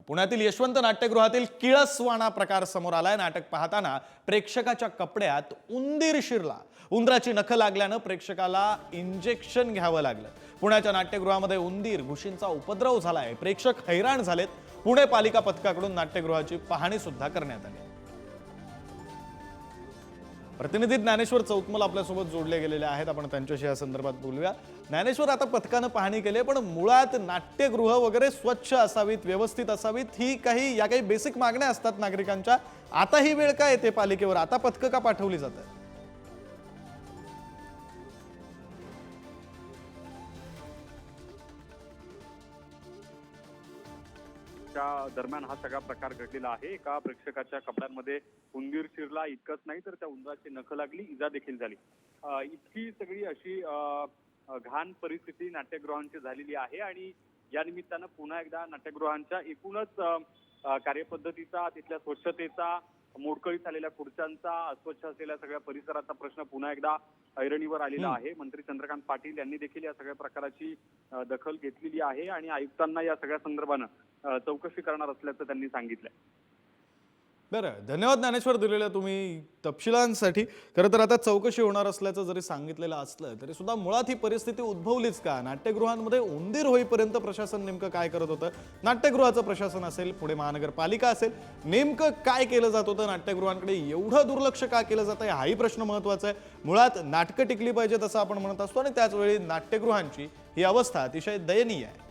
पुण्यातील यशवंत नाट्यगृहातील किळसवाणा प्रकार समोर आलाय। नाटक पाहताना प्रेक्षकाच्या कपड्यात उंदीर शिरला। उंदराची नख लागल्यानं प्रेक्षकाला इंजेक्शन घ्यावं लागलं। पुण्याच्या नाट्यगृहामध्ये उंदीर घुशींचा उपद्रव झालाय। प्रेक्षक हैराण झालेत। पुणे पालिका पथकाकडून नाट्यगृहाची पाहणी सुद्धा करण्यात आली। प्रतिनिधी ज्ञानेश्वर चौतमल आपल्यासोबत जोडले गेलेले आहेत। आपण त्यांच्याशी या संदर्भात बोलूया। ज्ञानेश्वर, आता पथकानं पाहणी केली, पण मुळात नाट्यगृह वगैरे स्वच्छ असावीत, व्यवस्थित असावीत, ही काही बेसिक मागण्या असतात नागरिकांच्या। आता ही वेळ काय येते पालिकेवर? आता पथकं का पाठवली जातात? दरम्यान हा सगळा प्रकार घडलेला आहे। एका प्रेक्षकाच्या कपड्यांमध्ये उंदीर शिरला, इतकंच नाही तर त्या उंदराची नख लागली, इजा देखील झाली। इतकी सगळी अशी घाण परिस्थिती नाट्यगृहांची झालेली आहे आणि या निमित्तानं पुन्हा एकदा नाट्यगृहांच्या एकूणच कार्यपद्धतीचा, तिथल्या स्वच्छतेचा, मोडकळीत आलेल्या खुर्च्यांचा, अस्वच्छ असलेल्या सगळ्या परिसराचा प्रश्न पुन्हा एकदा ऐरणीवर आलेला आहे। मंत्री चंद्रकांत पाटील यांनी देखील या सगळ्या प्रकाराची दखल घेतलेली आहे आणि आयुक्तांना या सगळ्या संदर्भानं चौकशी करणार असल्याचं त्यांनी सांगितलंय। बरं, धन्यवाद ज्ञानेश्वर दिलेल्या तुम्ही तपशिलांसाठी। खरं तर आता चौकशी होणार असल्याचं जरी सांगितलेलं असलं तरी सुद्धा मुळात ही परिस्थिती उद्भवलीच का? नाट्यगृहांमध्ये उंदीर होईपर्यंत प्रशासन नेमकं काय करत होतं? नाट्यगृहाचं प्रशासन असेल, पुणे महानगरपालिका असेल, नेमकं काय केलं जात होतं? नाट्यगृहांकडे एवढं दुर्लक्ष का केलं जातं, हाही प्रश्न महत्त्वाचा आहे। मुळात नाटकं टिकली पाहिजेत असं आपण म्हणत असतो आणि त्याच वेळी नाट्यगृहांची ही अवस्था अतिशय दयनीय आहे।